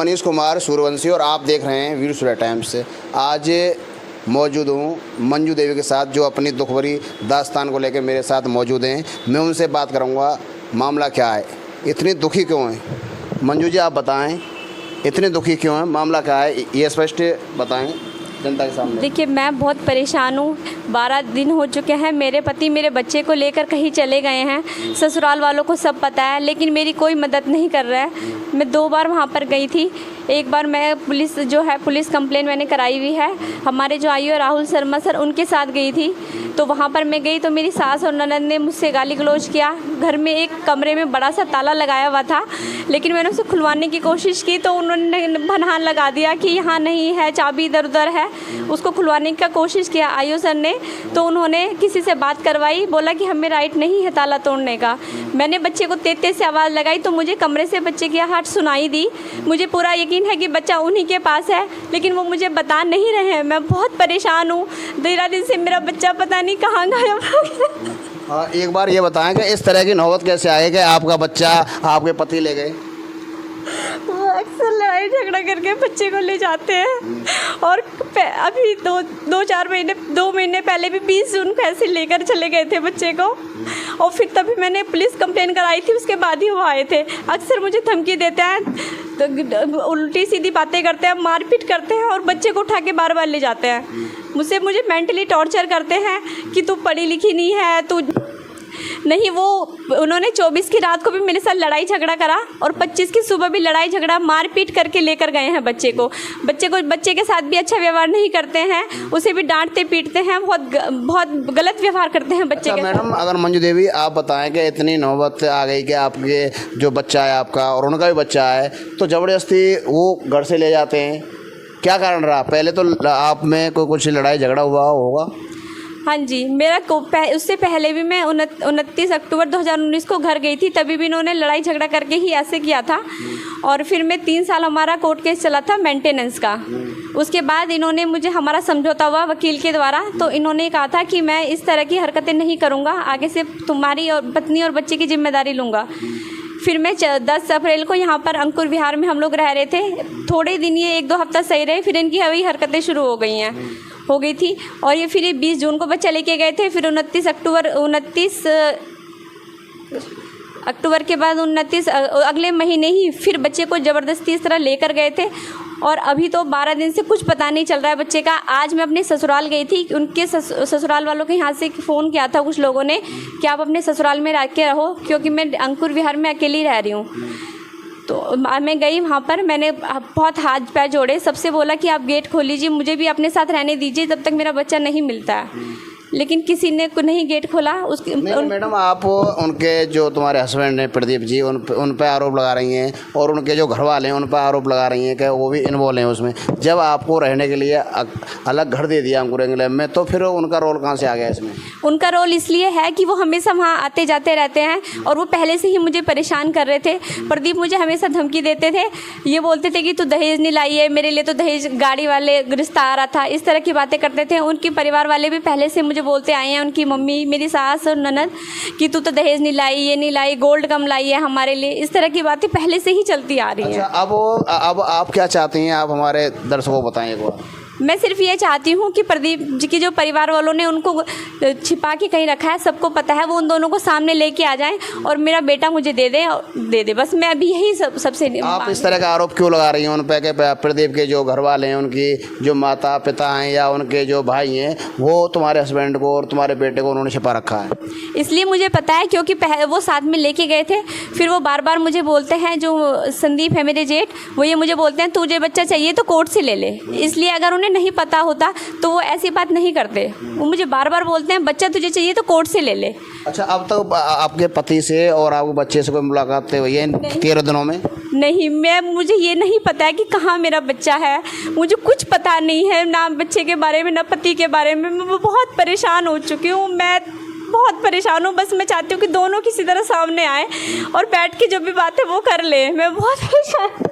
मनीष कुमार सूर्यवंशी और आप देख रहे हैं वीर सूर्या टाइम्स। आज मौजूद हूँ मंजू देवी के साथ, जो अपनी दुख भरी दास्तान को लेकर मेरे साथ मौजूद हैं। मैं उनसे बात करूँगा, मामला क्या है, इतनी दुखी क्यों हैं। मंजू जी आप बताएं, इतने दुखी क्यों हैं, मामला क्या है, ये स्पष्ट बताएं जनता के सामने। देखिए, मैं बहुत परेशान हूँ। 12 दिन हो चुके हैं। मेरे पति मेरे बच्चे को लेकर कहीं चले गए हैं। ससुराल वालों को सब पता है, लेकिन मेरी कोई मदद नहीं कर रहा है। मैं 2 बार वहाँ पर गई थी। एक बार मैं पुलिस कंप्लेन मैंने कराई हुई है। हमारे जो आईओ राहुल शर्मा सर, उनके साथ गई थी। तो वहाँ पर मैं गई तो मेरी सास और ननद ने मुझसे गाली गलौज किया। घर में एक कमरे में बड़ा सा ताला लगाया हुआ था, लेकिन मैंने उसे खुलवाने की कोशिश की तो उन्होंने बहाना लगा दिया कि यहाँ नहीं है, चाबी इधर उधर है। उसको खुलवाने का कोशिश किया आईओ सर ने, तो उन्होंने किसी से बात करवाई, बोला कि हमें राइट नहीं है ताला तोड़ने का। मैंने बच्चे को तेज से आवाज़ लगाई तो मुझे कमरे से बच्चे की आहट सुनाई दी। मुझे पूरा यकीन है कि बच्चा उन्हीं के पास है, लेकिन वो मुझे बता नहीं रहे हैं। मैं बहुत परेशान हूँ। 13 दिन से मेरा बच्चा पता नहीं कहाँ गायब हो गया। हाँ, एक बार ये बताएं कि इस तरह की नौबत कैसे आई कि आपका बच्चा आपके पति ले गए। वो अक्सर लड़ाई झगड़ा करके बच्चे को ले जाते हैं, और अभी 2 महीने पहले भी 20 जून को ऐसे लेकर चले गए थे बच्चे को। और फिर तभी मैंने पुलिस कंप्लेन कराई थी, उसके बाद ही वो आए थे। अक्सर मुझे धमकी देते हैं, तो उल्टी सीधी बातें करते हैं, मारपीट करते हैं और बच्चे को उठा के बार बार ले जाते हैं। मुझे मेंटली टॉर्चर करते हैं कि तू पढ़ी लिखी नहीं है, तू नहीं। उन्होंने 24 की रात को भी मेरे साथ लड़ाई झगड़ा करा, और 25 की सुबह भी लड़ाई झगड़ा मारपीट करके लेकर गए हैं बच्चे को। बच्चे के साथ भी अच्छा व्यवहार नहीं करते हैं, उसे भी डांटते पीटते हैं, बहुत गलत व्यवहार करते हैं बच्चे के साथ। मैडम, अगर मंजू देवी आप बताएं कि इतनी नौबत आ गई कि आपके जो बच्चा है आपका और उनका भी बच्चा है, तो ज़बरदस्ती वो घर से ले जाते हैं, क्या कारण रहा? पहले तो आप में कोई कुछ लड़ाई झगड़ा हुआ होगा? हाँ जी, उससे पहले भी मैं 29 अक्टूबर 2019 को घर गई थी, तभी भी इन्होंने लड़ाई झगड़ा करके ही ऐसे किया था। और फिर मैं 3 साल हमारा कोर्ट केस चला था मेंटेनेंस का। उसके बाद इन्होंने हमारा समझौता हुआ वकील के द्वारा, तो इन्होंने कहा था कि मैं इस तरह की हरकतें नहीं करूँगा, आगे से तुम्हारी और पत्नी और बच्चे की जिम्मेदारी लूँगा। फिर मैं 10 अप्रैल को यहाँ पर अंकुर विहार में हम लोग रह रहे थे। थोड़े दिन ये 1-2 हफ्ता सही रहे, फिर इनकी वही हरकतें शुरू हो गई थी। और ये फिर 20 जून को बच्चा लेके गए थे। फिर 29 अक्टूबर के बाद 29 अगले महीने ही फिर बच्चे को ज़बरदस्ती इस तरह लेकर गए थे। और अभी तो 12 दिन से कुछ पता नहीं चल रहा है बच्चे का। आज मैं अपने ससुराल गई थी, उनके ससुराल वालों के यहाँ से फ़ोन किया था कुछ लोगों ने कि आप अपने ससुराल में रह के रहो, क्योंकि मैं अंकुर विहार में अकेली रह रही हूँ। तो मैं गई वहाँ पर, मैंने बहुत हाथ पैर जोड़े, सबसे बोला कि आप गेट खोल लीजिए, मुझे भी अपने साथ रहने दीजिए जब तक मेरा बच्चा नहीं मिलता है। लेकिन किसी ने नहीं गेट खोला। मैडम, आप उनके जो तुम्हारे हस्बैंड हैं प्रदीप जी, उन पे आरोप लगा रही हैं, और उनके जो घर वाले हैं उन पर आरोप लगा रही हैं कि वो भी इन्वॉल्व हैं उसमें। जब आपको रहने के लिए अलग घर दे दिया अंकुर इंग्लैंड में, तो फिर उनका रोल कहाँ से आ गया इसमें? उनका रोल इसलिए है कि वो हमेशा वहाँ आते जाते रहते हैं, और वो पहले से ही मुझे परेशान कर रहे थे। प्रदीप मुझे हमेशा धमकी देते थे, ये बोलते थे कि तू दहेज नहीं लाई है, मेरे लिए तो दहेज गाड़ी वाले रिश्ता आ रहा था, इस तरह की बातें करते थे। उनके परिवार वाले भी पहले से मुझे बोलते आए हैं, उनकी मम्मी, मेरी सास और ननद, कि तू तो दहेज नहीं लाई, ये नहीं लाई, गोल्ड कम लाई है हमारे लिए। इस तरह की बातें पहले से ही चलती आ रही हैं। अब आप क्या चाहती हैं, आप हमारे दर्शकों को बताएं एक बार। मैं सिर्फ ये चाहती हूँ कि प्रदीप जी के जो परिवार वालों ने उनको छिपा के कहीं रखा है, सबको पता है, वो उन दोनों को सामने लेके आ जाएं और मेरा बेटा मुझे दे दे। बस मैं अभी यही सबसे। आप इस तरह का आरोप क्यों लगा रही हैं उन पर कि प्रदीप के जो घर वाले हैं, उनकी जो माता पिता हैं या उनके जो भाई हैं, वो तुम्हारे हस्बैंड को और तुम्हारे बेटे को उन्होंने छिपा रखा है? इसलिए मुझे पता है क्योंकि वो साथ में लेके गए थे। फिर वो बार बार मुझे बोलते हैं, जो संदीप है मेरे जेठ, वो ये मुझे बोलते हैं तुझे बच्चा चाहिए तो कोर्ट से ले ले। इसलिए अगर उन्हें नहीं पता होता तो वो ऐसी बात नहीं करते। वो मुझे बार बार बोलते हैं बच्चा तुझे चाहिए तो कोर्ट से ले ले। अच्छा, अब तक आपके पति से और आपके बच्चे से कोई मुलाकात हुई है 13 दिनों में? नहीं, मुझे ये नहीं पता है कि कहाँ मेरा बच्चा है, मुझे कुछ पता नहीं है, ना बच्चे के बारे में ना पति के बारे में। मैं बहुत परेशान हो चुकी हूँ, मैं बहुत परेशान हूँ। बस मैं चाहती हूँ कि दोनों किसी तरह सामने आए और बैठ के जो भी बात है वो कर ले। मैं बहुत परेशान।